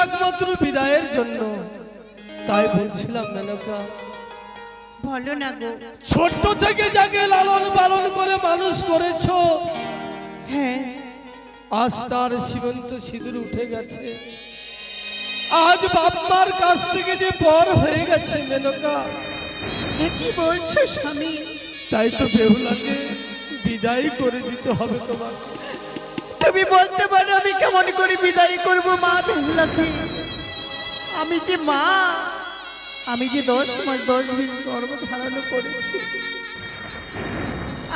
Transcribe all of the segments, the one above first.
একমাত্র বিদায়ের জন্য। তাই বলছিলাম মেনকা, বলো না গো। ছোট্ট থেকে যাকে লালন পালন করে মানুষ করেছো, হ্যাঁ, আজ তার সীমন্ত সিঁদুর উঠে গেছে। আজ বাপমার কাছ থেকে যে পর হয়ে গেছে মেনকা, এ কি বলছো স্বামী? তাই তো বেহুলাকে বিদায় করে দিতে হবে তোমাকে। তুমি বলতে পারো আমি কেমন করে বিদায় করব মা বেহুলাকে? আমি যে মা, আমি যে 10 মাস 10 দিন গর্ভ ধারণ করেছি,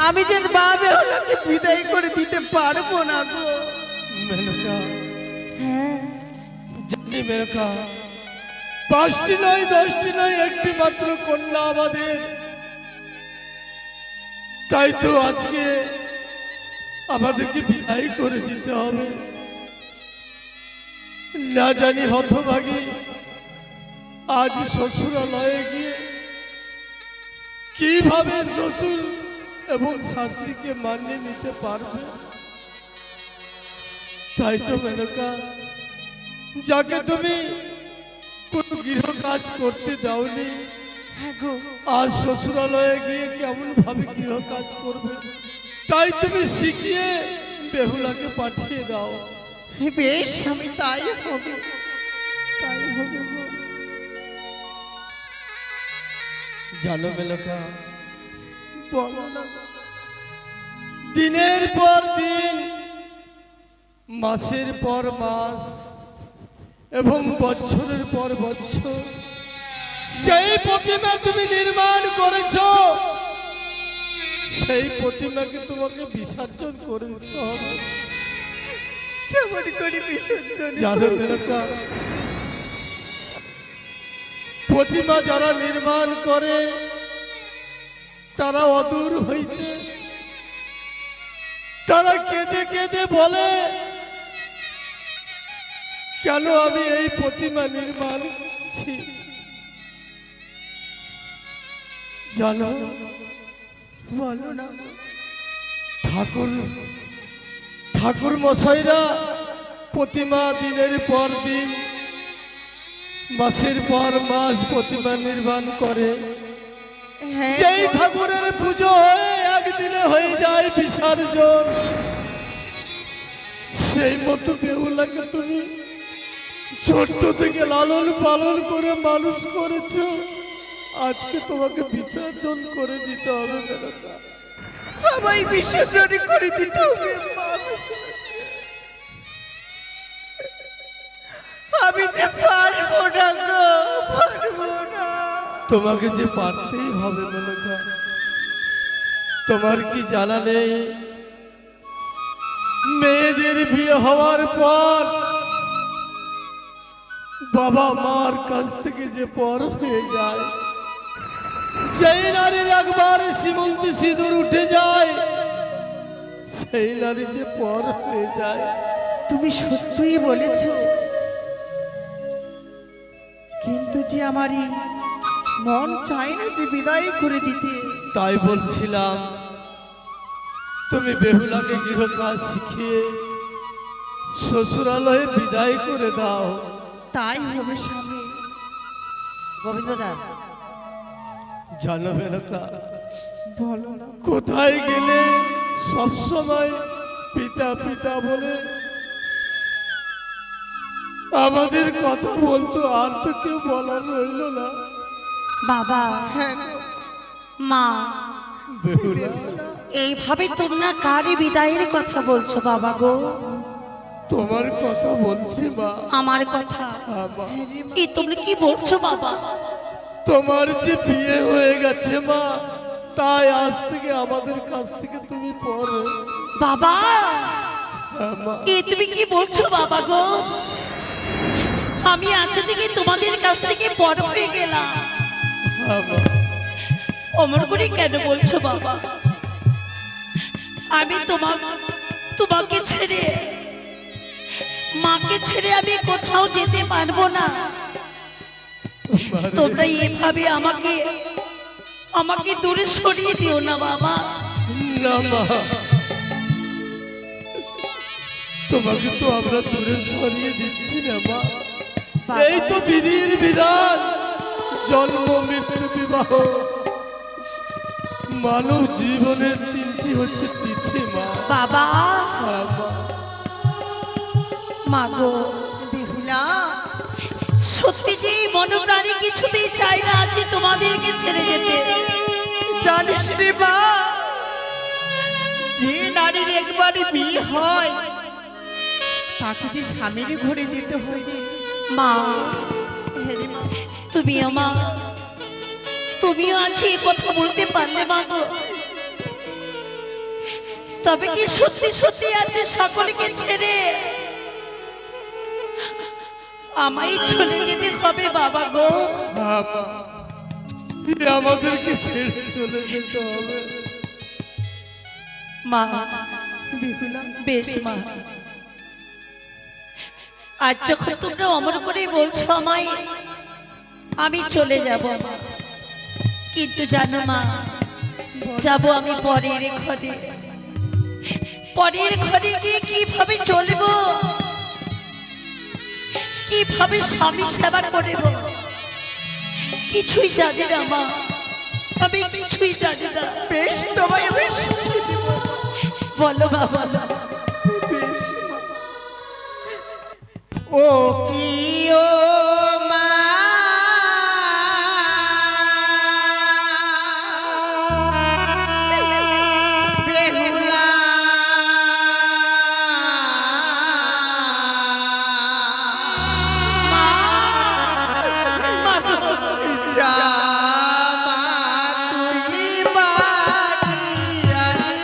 আমি যে মা বেহুলাকে বিদায় করে দিতে পারবো না গো। মেনকা, হ্যাঁ, জানি মেনকা, 5টি নয় 10টি নয়, একটি মাত্র কন্যা আমাদের। তাই তো আজকে আমাদেরকে বিদায় করে দিতে হবে। না জানি হতভাগী আজ শ্বশুরালয়ে গিয়ে কিভাবে শ্বশুর এবং শাশুড়িকে মানিয়ে নিতে পারবে। তাই তো মেনকা, যাকে তুমি কোন গৃহ কাজ করতে দাওনি, হ্যাঁ গো, আজ শ্বশুরালয়ে গিয়ে কেমন ভাবে গৃহ কাজ করবে, তাই তুমি শিখিয়ে বেহুলাকে পাঠিয়ে দাও। বেশ, আমি তাই হবে, তাই হবে গো। জানো মেনকা, বলো না গো। দিনের পর দিন, মাসের পর মাস এবং বছরের পর বছর যেই প্রতিমা তুমি নির্মাণ করেছো, সেই প্রতিমাকে তোমাকে বিসর্জন করে দিতে হবে। কেমন করে বিসর্জন? জানো মেনকা, প্রতিমা যারা নির্মাণ করে তারা অদূর হইতে তারা কেঁদে কেঁদে বলে, কেন আমি এই প্রতিমা নির্মাণ করছি। জানো, বলো না গো। ঠাকুর মশাইরা প্রতিমা দিনের পর দিন, মাসের পর মাস প্রতিমা নির্মাণ করে। হ্যাঁ, যেই ঠাকুরের পুজো হয়ে একদিনে হয়ে যায় বিসর্জন, সেই মতো বেহুলাকে তুমি ছোট্ট থেকে লালন পালন করে মানুষ করেছো, আজকে তোমাকে বিসর্জন করে দিতে হবে মেনকা। আমায় বিসর্জন করে দিতে হবে মা। আমি যে পারবো না গো, পারবো না। তোমাকে যে পারতেই হবে মেনকা। তোমার কি জানা নেই, মেয়েদের বিয়ে হওয়ার পর বাবা মার কাছ থেকে যে পর হয়ে যায়, যেই নারীর একবার সীমন্তে সিঁদুর উঠে যায়, সেই নারী যে পর হয়ে যায়। তুমি সত্যই বলেছ, কিন্তু যে আমারই মন চায় না যে বিদায় করে দিতে। তাই বলছিলাম, তুমি বেহুলাকে গৃহকাজ শিখিয়ে শ্বশুরালয়ে বিদায় করে দাও। তাই হবে স্বামী। গোবিন্দদা, জানো মেনকা, বলো না। কোথায় গেলে সব সময় পিতা পিতা বলে আমাদের কথা বলতো, আর তো কেউ বলার রইল না। বাবা, হ্যাঁ গো, মা, বেহুলা, এইভাবে তোমরা কারি বিদায়ের কথা বলছো বাবা গো? তোমার কথা বলছি মা। আমার কথা? মা, এই তোমরা কি বলছো বাবা? তোমার যে বিয়ে হয়ে গেছে মা, তাই আজ থেকে আমাদের কাছ থেকে তুমি পড়ো। বাবা, মা, এই তুমি কি বলছো বাবা গো? আমি আজ থেকে তোমাদের কাছ থেকে বড় হয়ে গেলাম, মা, অমর করে কেন বলছো বাবা? আমি তোমাকে ছেড়ে, মাকে ছেড়ে আমি কোথাও যেতে পারবো না। তোমরা এভাবে আমাকে দূরে সরিয়ে দিও না বাবা। না মা, তোমাকে তো আমরা দূরে সরিয়ে দিচ্ছি না মা। এটাই তো বিধির বিধান, জন্ম মৃত্যু বিবাহ। মানব জীবনের তিনটি হচ্ছে তিথি মা। বাবা বাবা, মাগো, বেহুলা, সত্যি যে মনোপ্রাণী কিছুতেই চাই না আছে তোমাদেরকে ছেড়ে যেতে। জানিস রে মা, যে নারীর একবার বিয়ে হয় তাকে যে স্বামীর ঘরে যেতে হয় রে। মা, হ্যাঁ রে মা, তুমিও মা, তুমিও আছি কথা বলতে পারলে মাগো। তবে কি সত্যি সত্যি আছে সকলকে ছেড়ে আমায় চলে যেতে হবে বাবা গো? বাবা, আমাদেরকে ছেড়ে চলে যেতে হবে। মা, বেহুলা, বেশ মা, আজ যখন তোমরা অমর করে বলছো আমায়, আমি চলে যাব মা। কিন্তু জানো মা, যাব আমি পরের ঘরে। পরের ঘরে গিয়ে কিভাবে চলবো, কিভাবে স্বামী সেবা করব, কিছুই জানি না মা, আমি কিছুই জানি না। বেশ তোমায় আমি শিখিয়ে দেব। বলো বাবা, বেশ মা। ও কি ও মা, বেহুলা, মা, মা গো, যা মা তুই বাড়ি আনি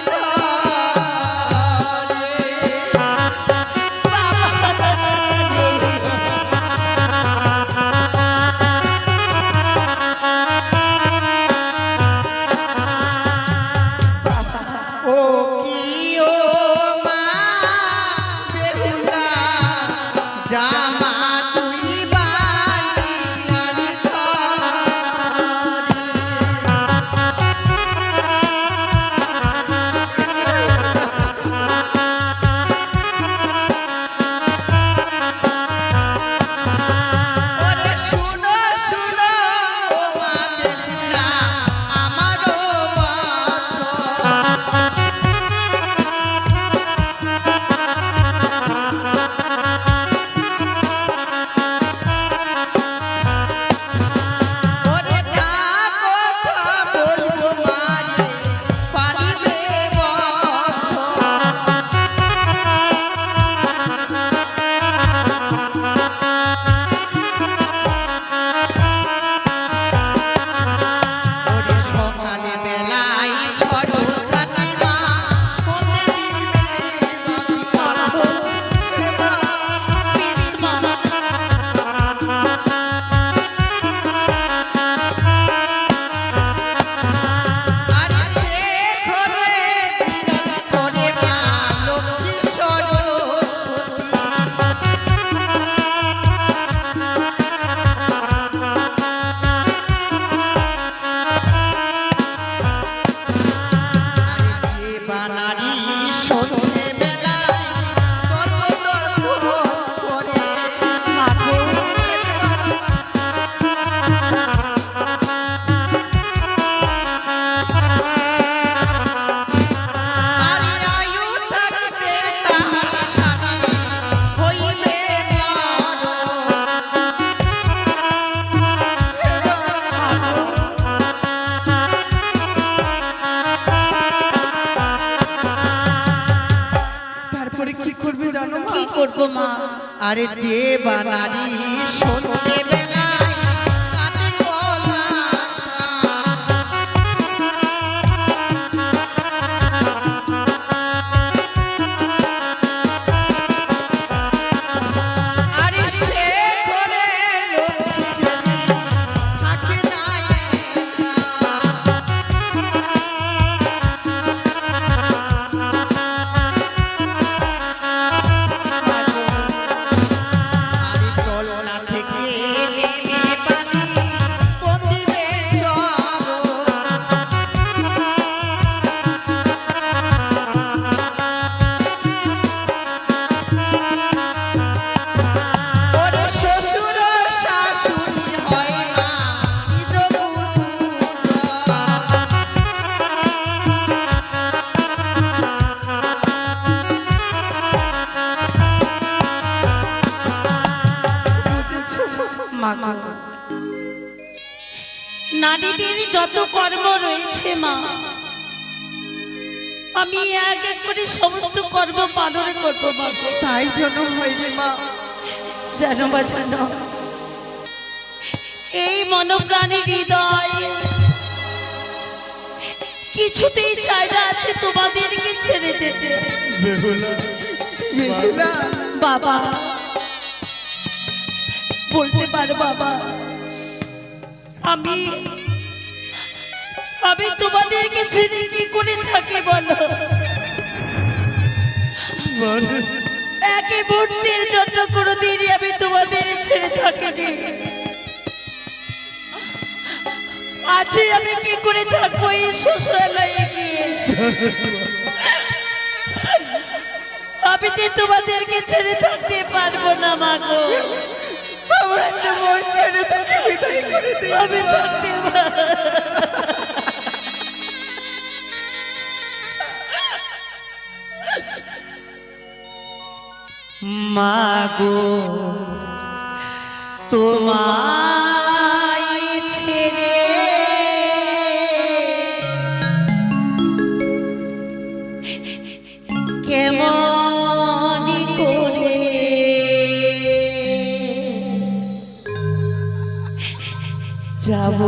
ও কি ও মা, বেহুলা, যা মা তুই বাড়ি আনি ওরে শুনো শুনো ও মা বেহুলা, আমারও বাঁচো। ওরে যা কথা বলবো মারে পালিবে বছর। ওরে সকালে বেলায় ঝড় ঝাঁটি মা, সন্ধে দিলে বাতি মা। বেশ মা, আরে সে ঘরে বিরাজ করে মা লক্ষ্মী সরস্বতী। আরে যে বানারি সন্ধে বেলায় দর্প করে। মা গো, আরে আয়ু থাকতে তাহার স্বামী হইবে তারপরে কি করবে জানো মা? কি করবো মা? আরে যে বানারি সন্ধে বেলায় কানে গলা আরে সে ঘরে লক্ষ্মী দেবী থাকে নাই আরে চলনা থেকে মা গো, নারীদের যত কর্ম রয়েছে মা, আমি এক এক করে সমস্ত কর্ম পালন করবো মা গো। তাই জন্য হয়নি মা, জানো বা জানো, এই মনোপ্রাণী হৃদয় কিছুতেই চাই না আছে তোমাদেরকে ছেড়ে দিতে। বেহুলা, বেহুলা, বাবা বলতে পারো বাবা, আমি আমি তোমাদেরকে ছেড়ে কি করে থাকি বলো? মানে একে মুহূর্তের জন্য কোনোদিনই আমি তোমাদের ছেড়ে থাকিনি। আজই আমি কি করে থাকবো এই শ্বশুরালয়ে গিয়ে? আমি যে তোমাদেরকে ছেড়ে থাকতে পারবো না মা গো। আমার যে মন ছেড়ে তোকে বিদায় করে দিই। আমি থাকতে মা গো, তোমায় ছেড়ে কেমন করে যাব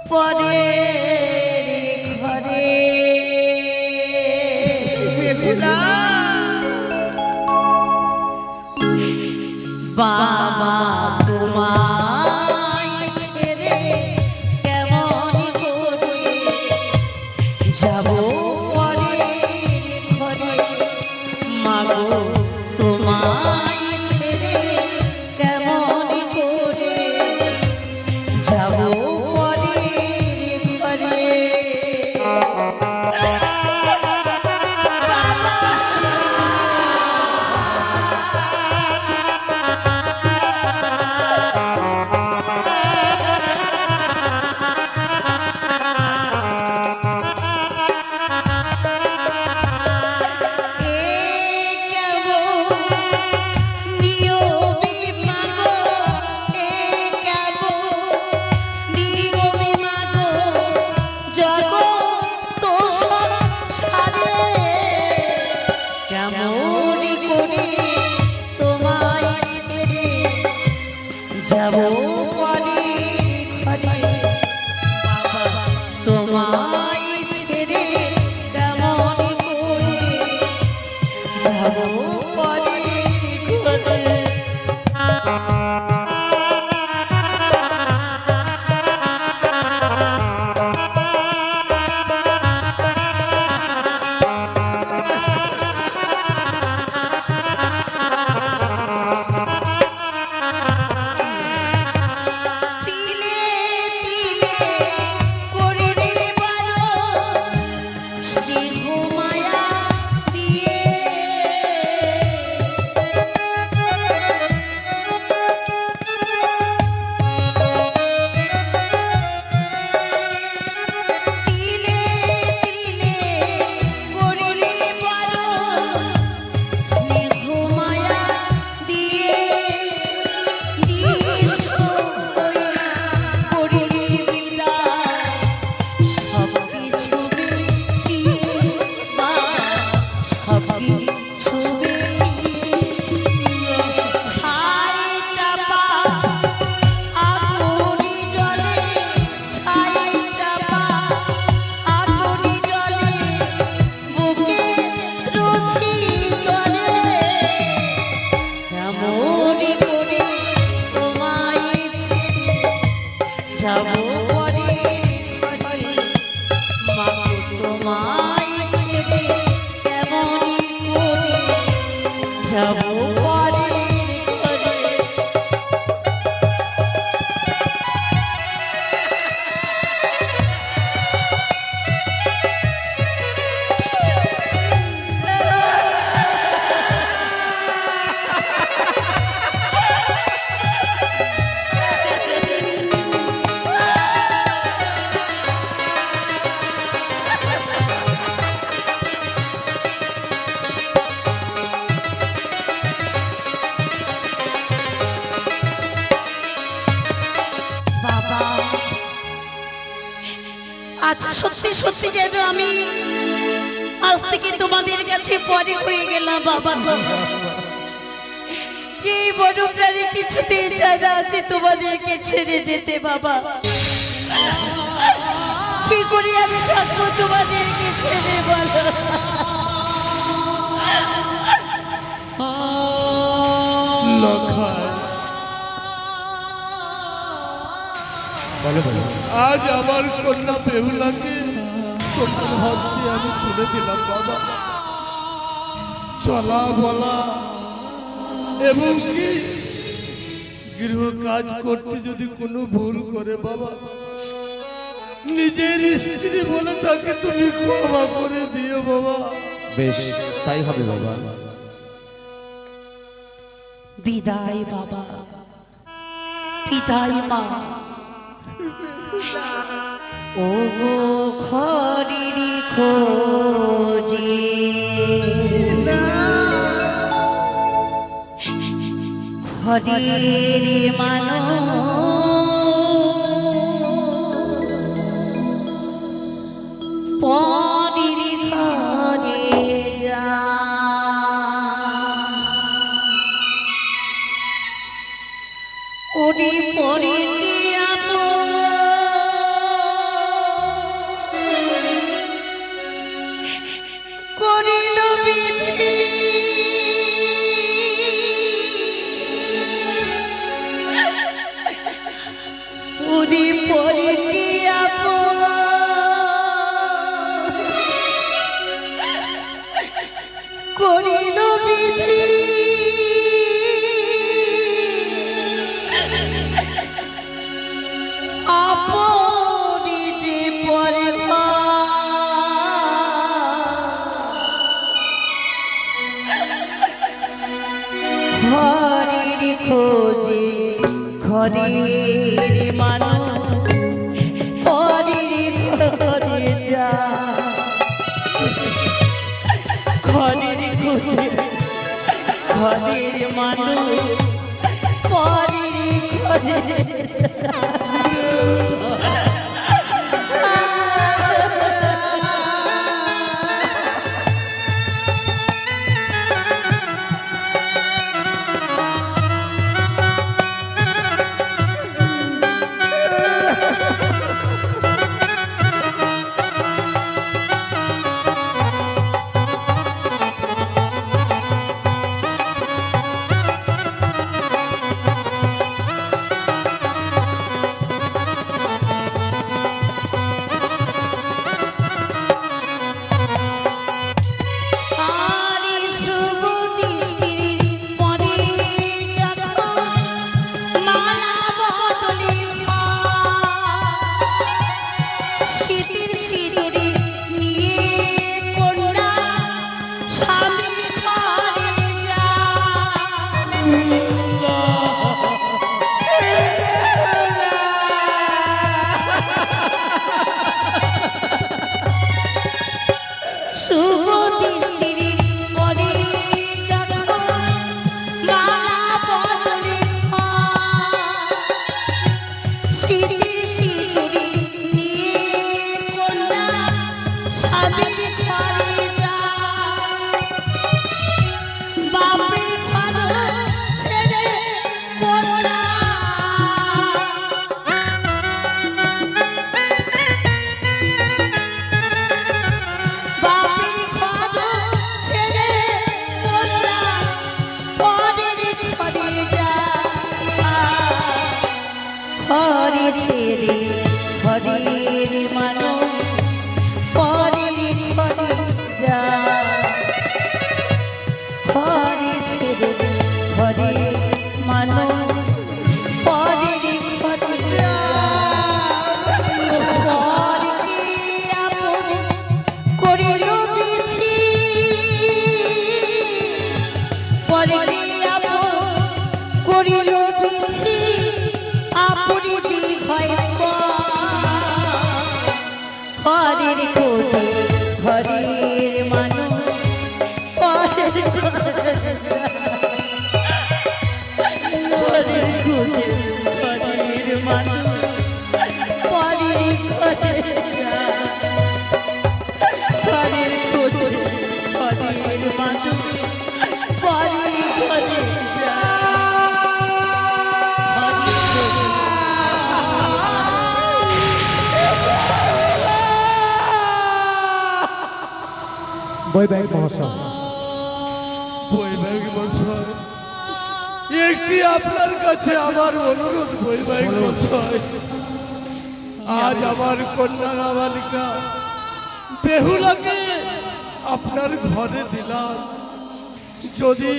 পরে ঘরে? বেহুলা, বাবা তোমায় ছেড়ে কেমন করে যাব পরের ঘরে? মাগো তোমায় ছেড়ে কেমন করে যাব পরের ঘরে? যাব পরে ঘরে? বাবা তোমায় ছেড়ে কেমন করে যাব পরে ঘরে? তিলে তিলে করিলে বারণ, স্নেহ মায়া দিয়ে তিলে তিলে করিলে বারণ, স্নেহ মায়া দিয়ে নিঃস্ব হইয়া করিলে বিদায়। সবকিছু বিকিয়ে মা, সবকিছু বিকিয়ে ছাই চাপা আগুনি জলে, ছাই চাপা আগুনি জলে, বুকে রুচি জলে কেমন করে তোমায় ছেড়ে যাব পরে ঘরে? মা গো, তোমায় ছেড়ে কেমন করে যাব পরে ঘরে? সত্যি সত্যি যেন আমি আজ থেকে তোমাদের কাছে পরে হয়ে গেলাম বাবা গো। এই বড় প্রাণী কিছুতেই চায় না যে তোমাদেরকে ছেড়ে যেতে বাবা। কি করে আমি থাকবো তোমাদেরকে ছেড়ে বলো? আজ আমার কন্যা বেহুলাকে তোমার হস্তে আমি তুলে দিলাম বাবা। চলা বলা এবং কি গৃহ কাজ করতে যদি কোনো ভুল করে বাবা, নিজের স্ত্রী বলে তাকে তুমি ক্ষমা করে দিও বাবা। বেশ, তাই হবে বাবা। বিদায় বাবা, বিদায় মা। ও গো খরিরি খোঁজে খরির মানো পরির ঘরে যা ওরে পরিলি করিল বিধি ওরে পরিলি করিল বিধি আপনি যে পরে ঘরের খোঁজে ঘরের মানুষ পরের ঘরে যা ঘরের খোঁজে ঘরের মানুষ পরের ঘরে যা। ঘরে ছেড়ে ঘরের মানুষ পরের ঘরে যা ঘরে ছেড়ে ঘরের মানুষ পরের ঘরে যা পরকে আপন করিল বিধি পরকে আপন করিল বিধি আপনি হয় বৈবাহিক মহাশয়, বৈবাহিক মশাই, একটি আপনার কাছে আমার অনুরোধ বৈবাহিক মশাই। আজ আমার কন্যা নাবালিকা বেহুলাকে আপনার ঘরে দিলাম। যদি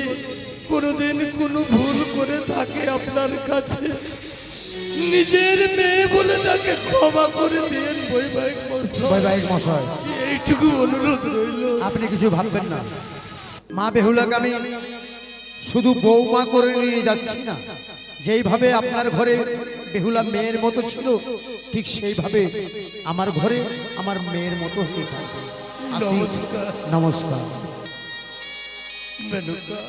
কোনোদিন কোনো ভুল করে থাকে আপনার কাছে নিজের মেয়ে বলে তাকে ক্ষমা করে দিন বৈবাহিক মশাই। বৈবাহিক মহাশয়, এইটুকু অনুরোধ রইল। আপনি কিছু ভাববেন না। মা বেহুলাকে আমি শুধু বৌমা করে নিয়ে যাচ্ছি না, যেইভাবে আপনার ঘরে বেহুলা মেয়ের মতো ছিল ঠিক সেইভাবে আমার ঘরে আমার মেয়ের মতো হতে থাকবে। আসি। নমস্কার। নমস্কার। মেনকা,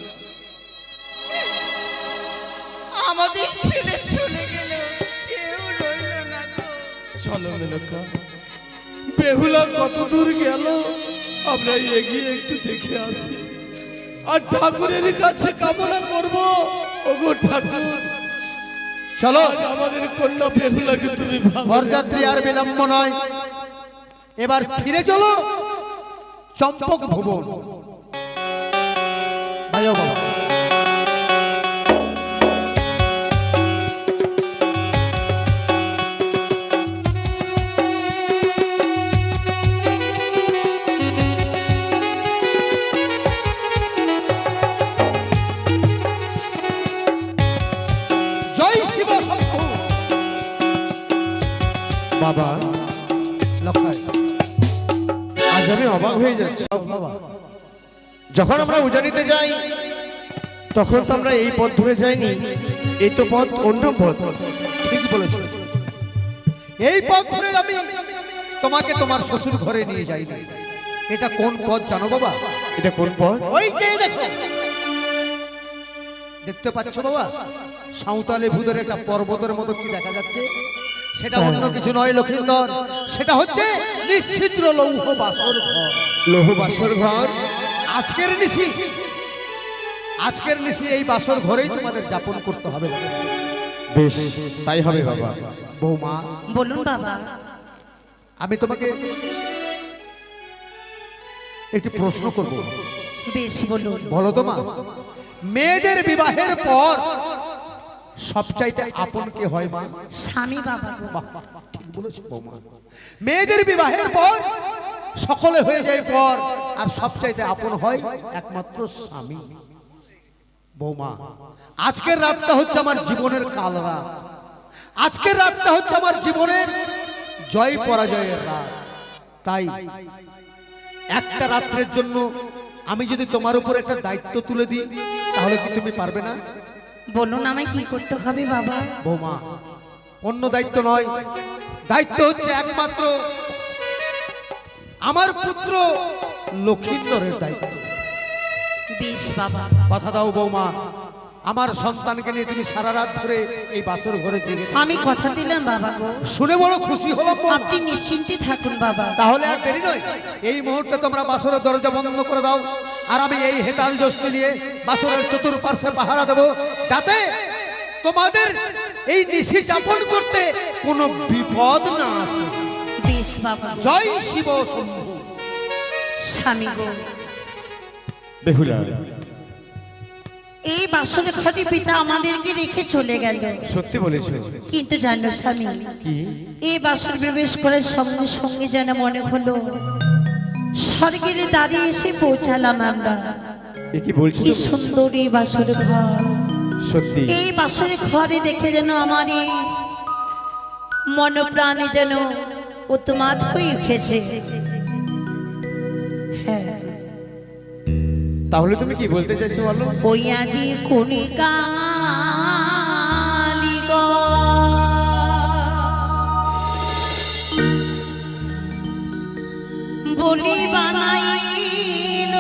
আমাদের ছেলে চলে গেল, কেউ রইল না গো। চলো মেনকা, বেহুলা কত দূর গেল আমরা এগিয়ে একটু দেখে আসি আর ঠাকুরের কাছে কামনা করব। ওগো ঠাকুর, চলো, আজ আমাদের কন্যা বেহুলাকে তুমি ভালো বরযাত্রী আর বিলম্ব নয়, এবার ফিরে চলো চম্পক ভুবন। ভাইও বাবা, জয় শিব শম্ভু। বাবা লক্ষায়, আজ আমি অবাক হয়ে যাচ্ছি। বাবা যখন আমরা উজানিতে যাই তখন তো আমরা এই পথ ধরে যাইনি, এই তো পথ অন্য পথ। ঠিক বলেছ। এই পথ ধরে আমি তোমাকে তোমার শ্বশুর ঘরে নিয়ে যাই না। এটা কোন পথ জানো বাবা? এটা কোন পথ? ওই যে দেখো, দেখতে পাচ্ছ বাবা, সাঁওতালে ভূদের একটা পর্বতের মতো কি দেখা যাচ্ছে? সেটা অন্য কিছু নয় লক্ষিন্দর, সেটা হচ্ছে নিশ্চিদ্র লৌহ বাসর ঘর। লৌহ বাসর ঘর। আজকের নিশি এই বাসর ঘরেই তোমাদের যাপন করতে হবে। বেশ, তাই হবে বাবা। বৌমা, বলুন বাবা। আমি তোমাকে একটি প্রশ্ন করব, বেশ বলুন। বলো তো মা, মেয়েদের বিবাহের পর সবচাইতে আপন কে হয় মা? স্বামী বাবা গো। বাহ, বাহ, বাহ, ঠিক বলেছো বৌমা। মেয়েদের বিবাহের পর সকলে হয়ে যায় পর, আর সবচাইতে আপন হয় একমাত্র স্বামী। বৌমা, আজকের রাতটা হচ্ছে আমার জীবনের কাল রাত। আজকের রাতটা হচ্ছে আমার জীবনের জয় পরাজয়ের রাত। তাই একটা রাত্রের জন্য আমি যদি তোমার উপর একটা দায়িত্ব তুলে দিই, তাহলে কি তুমি পারবে না? বলুন আমায় কি করতে হবে বাবা? বৌমা, অন্য দায়িত্ব নয়, দায়িত্ব হচ্ছে একমাত্র আমার পুত্র লক্ষিন্দরের দায়িত্ব। বেশ বাবা। কথা দাও বৌমা, আমার সন্তানকে নিয়ে তুমি সারা রাত ধরে এই বাসর ঘরে জেগে থাকো। আমি কথা দিলাম বাবা গো। শুনে বড় খুশি হলাম বৌমা। আপনি নিশ্চিন্তে থাকুন বাবা। তাহলে আর দেরি নয়, এই মুহূর্তে তোমরা বাসরের দরজা বন্ধ করে দাও, আর আমি এই হেতাল জস্তি নিয়ে বাসরের চতুর্পার্শ্বে পাহারা দেবো, যাতে তোমাদের এই নিশি যাপন করতে কোনো বিপদ না আসে। বেশ বাবা। জয় শিব শম্ভু। স্বামী গো, বেহুলা, এই বাসরে ঘরে পিতা আমাদেরকে রেখে চলে গেল। সত্যি বলেছো। কিন্তু জানো স্বামী, কি? এই বাসর প্রবেশ করার সঙ্গে সঙ্গে যেন মনে হলো স্বর্গের দাঁড়িয়ে এসে পৌঁছালাম আমরা। এ কি বলছো কি তুমি? সুন্দর এই বাসর ঘর। সত্যি? এই বাসরে ঘরে দেখে যেন আমার এই মনপ্রাণে যেন উন্মাদ হয়ে উঠেছে। হ্যাঁ, তাহলে তুমি কি বলতে চাইছো বলো? ওই আজি কণিকালি গো, বলি বানাইল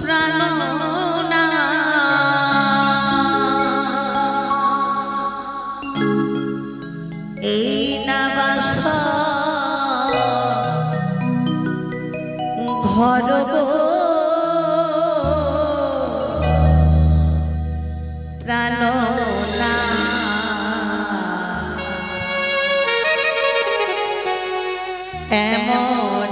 প্রাণনা, এই না বাস ঘর গো প্রাণনা, এমন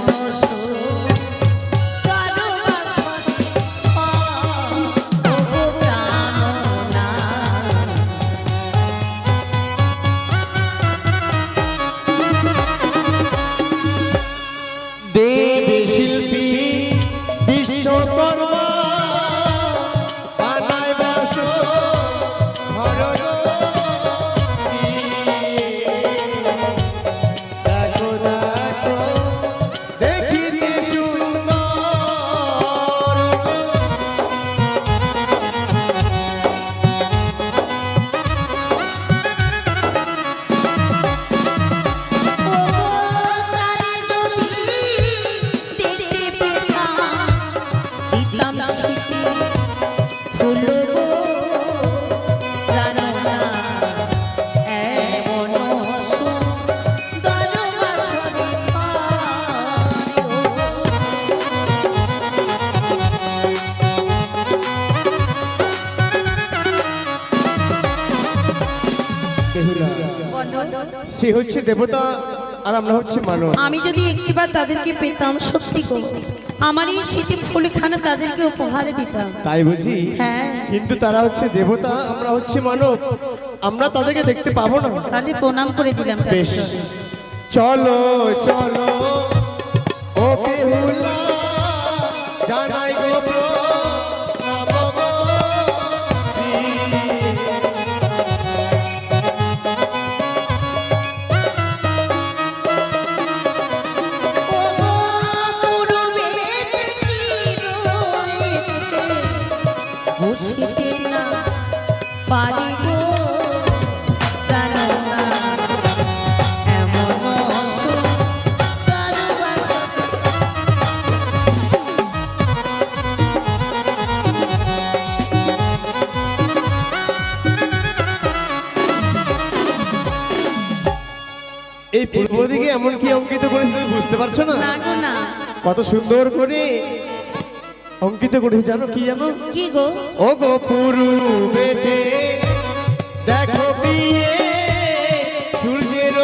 সে হচ্ছে দেবতা আর আমরা হচ্ছে মানব। আমি যদি একটিবার তাদেরকে পেতাম, সত্যি গো আমার এই শীতে ফুলখানা তাদেরকে উপহার দিতাম। তাই বুঝি? হ্যাঁ। কিন্তু তারা হচ্ছে দেবতা, আমরা হচ্ছে মানব, আমরা তাদেরকে দেখতে পাবো না। তাহলে প্রণাম করে দিলাম বেশ, তাদেরকে। চলো চলো ও বেহুলা, জানাই গো প্রণাম গো। বুঝিতে না পারি গো প্রাণনা, এমন ভালোবাসা। এই পূর্ব দিকে এমন কি অঙ্কিত করেছে তুমি বুঝতে পারছো না? না গো না। কত সুন্দর করে অঙ্কিত করেছে, জানো কি জানো? কি গো? ও গো পূর্বেতে দেখো বিয়ে সূর্যের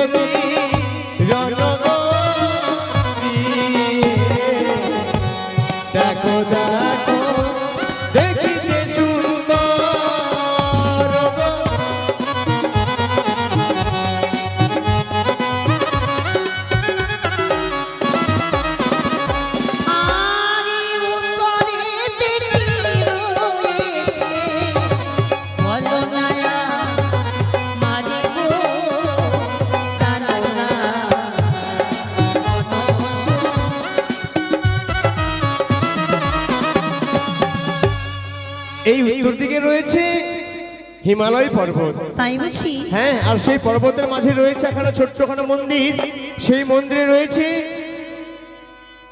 দেখো দেখো দেখিতে সুন্দর গো। আরে উত্তরেতে কি রয়েছে বলো না মারি গো প্রাণনা। এই উত্তর দিকে রয়েছে হিমালয় পর্বত। তাই বুঝি? হ্যাঁ, আর সেই পর্বতের মাঝে রয়েছে একটা ছোট্টখানা মন্দির। সেই মন্দিরে রয়েছে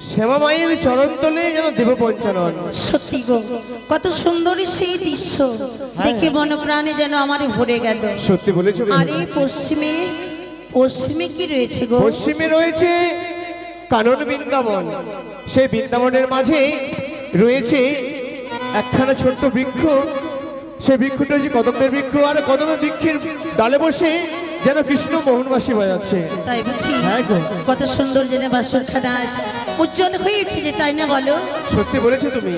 শ্যামা মায়ের চরণতলে যেন দেব পঞ্চানন। সত্যি গো কত সুন্দরী সেই দৃশ্য, দেখে মন প্রাণে যেন আমার ভরে গেল। সত্যি বলেছো বেহুলা। আরে পশ্চিমে, পশ্চিমে কি রয়েছে গো? পশ্চিমে রয়েছে কানন বৃন্দাবন। সেই বৃন্দাবনের মাঝে রয়েছে একখানা ছোট্ট বৃক্ষ। সেই বৃক্ষটা হচ্ছে কদমের বৃক্ষ, আর কদমের বৃক্ষের ডালে বসে যেন কৃষ্ণ মোহনবাসী বাজাচ্ছে। তাই বুঝি? হ্যাঁ গো। কত সুন্দর যেন বাসরখানা আজ উজ্জ্বল হয়ে উঠেছে, তাই না বলো? সত্যি বলেছো তুমি।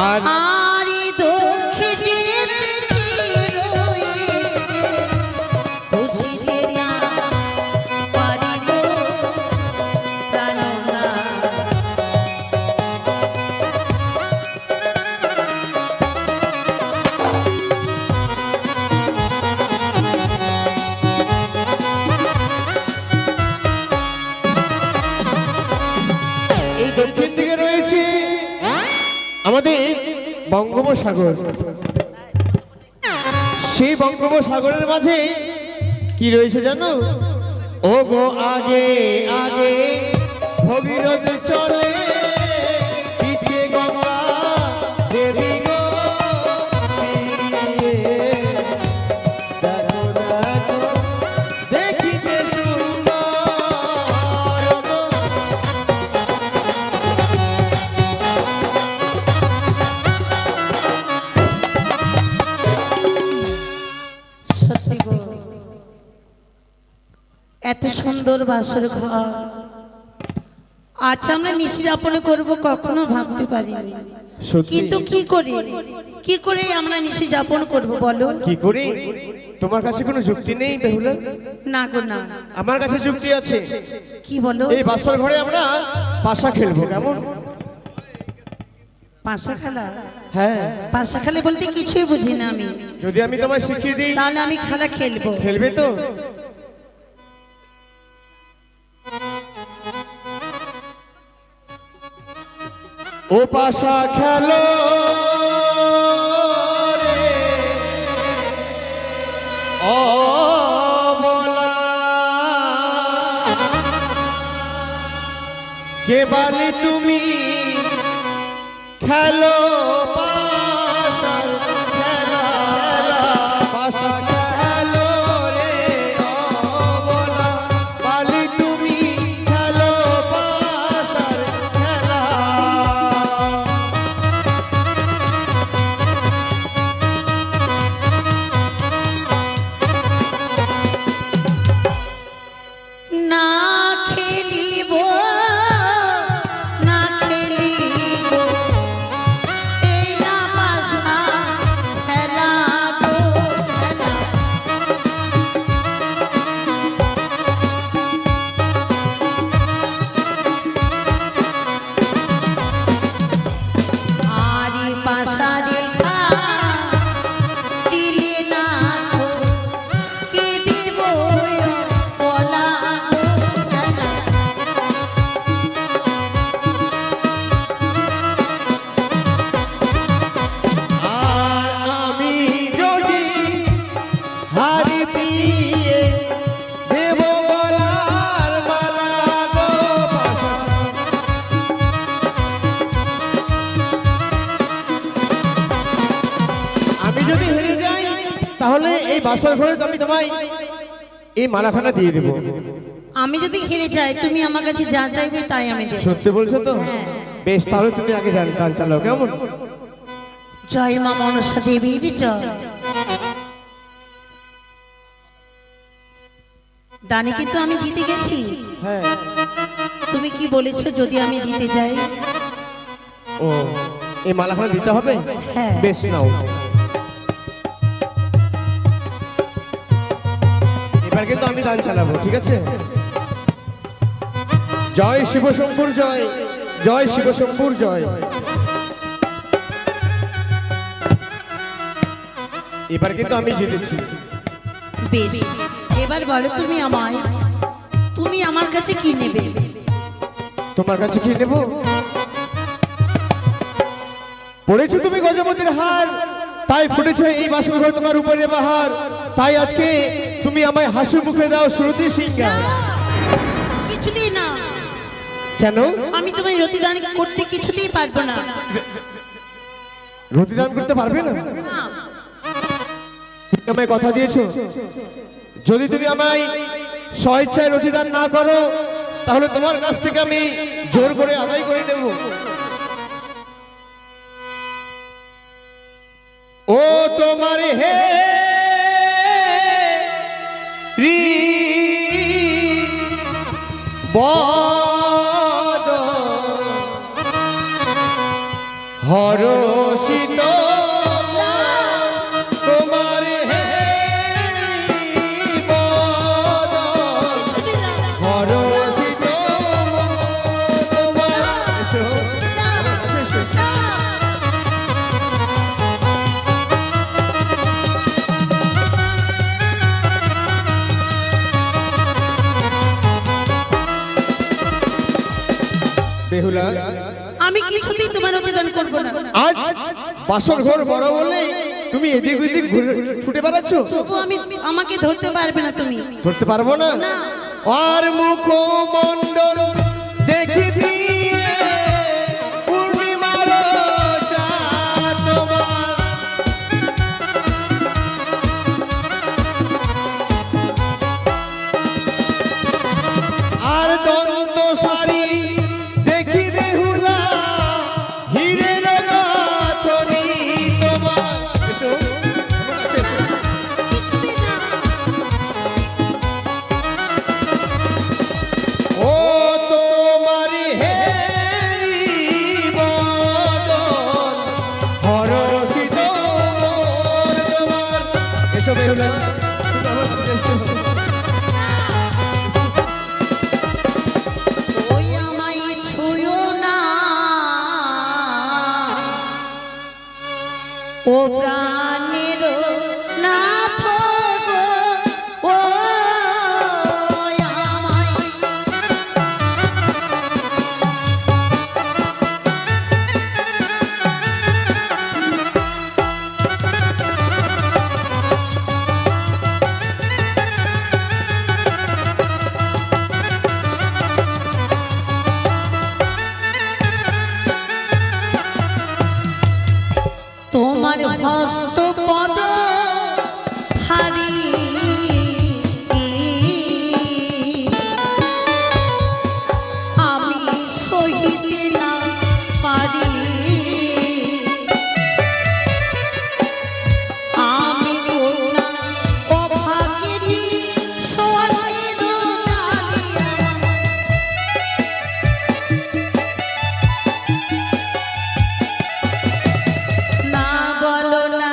আর আরে দক্ষিণেতে কি রয়েছে বুঝিতে না পারি গো প্রাণনা। এই দক্ষিণ দিকে রয়েছে আমাদের বঙ্গোপসাগর। সেই বঙ্গোপসাগরের মাঝে কি রয়েছে জানো? ও গো আগে আগে ভগীরথ চলে, পিছে গঙ্গা দেবী গো। দেখো দেখো দেখিতে সুন্দর গো। সত্যি গো এত সুন্দর বাসর ঘর আজ আমরা নিশি যাপন করব কখনো ভাবতে পারিনি। সত্যি। কিন্তু কি করে আমরা নিশি যাপন করব বলো? কি করে? তোমার কাছে কোনো যুক্তি নেই বেহুলা? না গো না। আমার কাছে যুক্তি আছে। কি বলো? এই বাসর ঘরে আমরা পাশা খেলবো, কেমন? পাশা খেলা? হ্যাঁ, পাশা খেলে বলতে কিছুই বুঝি না আমি। যদি আমি তোমায় শিখিয়ে দিই তাহলে আমি খেলা খেলবো। খেলবে তো? ও পাশা খেলো রে, ও বলা কে বালি তুমি খেলো পাশার খেলা, পাশা খেলো রে ও বলা, বালি তুমি খেলো পাশার খেলা। যদি হেরে যাই তাহলে এই বাসর ঘরে তো আমি তোমায় এই মালাখানা দিয়ে দেবো। আমি যদি হেরে যাই তুমি আমার কাছে যা চাইবে তাই আমি দেব। সত্যি বলছো তো? বেশ, তাহলে তুমি আগে গান চালাও, কেমন? জয় মা মনসা দেবীর জয়। দানে কিন্তু আমি জিতে গেছি। হ্যাঁ। তুমি কি বলেছো যদি আমি জিতে যাই? ও, এই মালাখানা দিতে হবে? হ্যাঁ। বেশ, নাও। এবার কিন্তু আমি গান চালাবো, ঠিক আছে? জয় শিবশম্ভুর জয়, জয় শিবশম্ভুর জয়। এবার কিন্তু আমি জিতেছি। বেশ, এবার বলো তুমি আমার কাছে কি নেবে? তোমার কাছে কি নেব? পড়েছো তুমি গজপতির হার, তাই ফুটেছে এই বাসর ঘর তোমার উপরে বাহার। তাই আজকে তুমি আমায় হাসি মুখে দাও শ্রুতি সিংহার। কিছুতেই না। কেন? আমি তোমায় রতিদান করতে কিছুতেই পারবো না। রতিদান করতে পারবে না? না। তুমি আমায় কথা দিয়েছো, যদি তুমি আমায় স্বেচ্ছায় রতিদান না করো তাহলে তোমার কাছ থেকে আমি জোর করে আদায় করে নেব। ও তোমার হে রি বদ হরষিত তোমার হে বদ হরষিত তোমার। এসো, এসো, এসো। বেহুলা, আমি কিছুতেই তোমার রতিদান করবো না। আজ বাসর ঘর বড় বলে তুমি এদিক ওদিক ঘুরে ছুটে বেড়াচ্ছ। তবু আমাকে ধরতে পারবে না তুমি। ধরতে পারবো না? না। আর মুখমণ্ডল দেখি দিয়ে পূর্ণিমার চাঁদ তোমার। আর দন্ত সারি দেখি বেহুলা হীরের গাঁথনি তোমার। এসো, এসো। ও তোমারি হেরি বদন হরষিত মোর তোমার। এসো বেহুলা, তুমি আমার কাছে এসো। ওই আমায় ছুঁয়ো না, ও প্রাণের না ভগো, ও আমায়। তোমার হস্ত পদ হারি আমি সহিতে না পারি। আমি করুণা অভাগিনী সোয়ালের ডালিয়া। না বলো না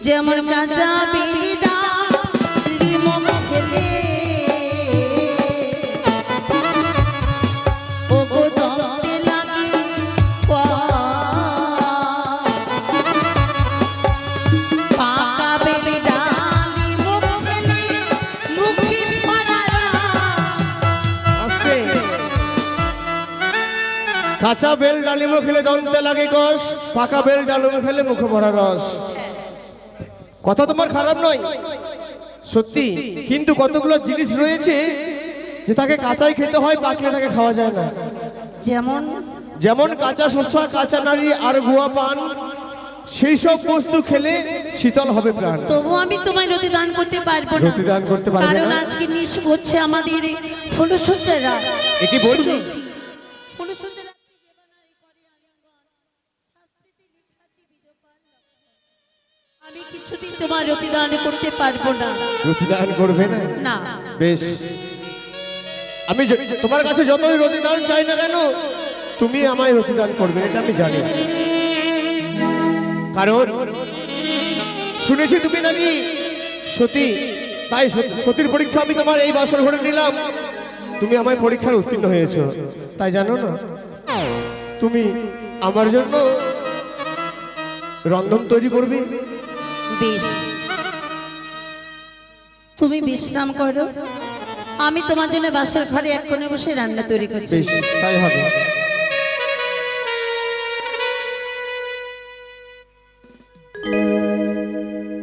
যেমন কাঁচা বেলি ডালি মুখ খেলে ও গো দমে লাগে পাকা বেলি ডালি মুখ খেলে মুখে পড়ারা আস্তে। কাঁচা বেল ডালিমো খেলে দন্তে লাগে কষ, পাকা বেল ডালিমো খেলে মুখে ভরা রস। কথা তোমার খারাপ নয় সত্যি, কিন্তু কতগুলো জিনিস রয়েছে যে তাকে কাঁচাই খেতে হয়, পাকলে তাকে খাওয়া যায় না। যেমন যেমন কাঁচা শস্য, কাঁচা নারী আর গুয়া পান, সেই সব বস্তু খেলে শীতল হবে প্রাণ। তবু আমি তোমায় রতি দান করতে পারবো না, রতি দান করতে পারবে কারণ না? আজকে নিশ হচ্ছে আমাদের ফুলসজ্জার রাত। এ কি বলছো? ফুলসজ্জার রাত্রি দেবানারী করে আলিঙ্গন, শাস্ত্রীতে লেখা আছে বিধবার লক্ষণ। আমি কিছুতেই তোমার রতি দান করতে পারবো না। রতি দান করবে না? না, বেশ, আমি তোমার কাছে যতই রতি দান চাই না কেন, তুমি আমায় রতি দান করবে, এটা আমি জানি। কারণ শুনেছি তুমি নাকি সতী, তাই সতীর পরীক্ষা আমি তোমার এই বাসর ঘরে নিলাম। তুমি আমায় পরীক্ষায় উত্তীর্ণ হয়েছো, তাই জানো না তুমি আমার জন্য রন্ধন তৈরি করবে। বেশ, তুমি বিশ্রাম করো, আমি তোমার জন্য বাসার ঘরে এক কোণে বসে রান্না তৈরি করছি। বেশ, তাই হবে।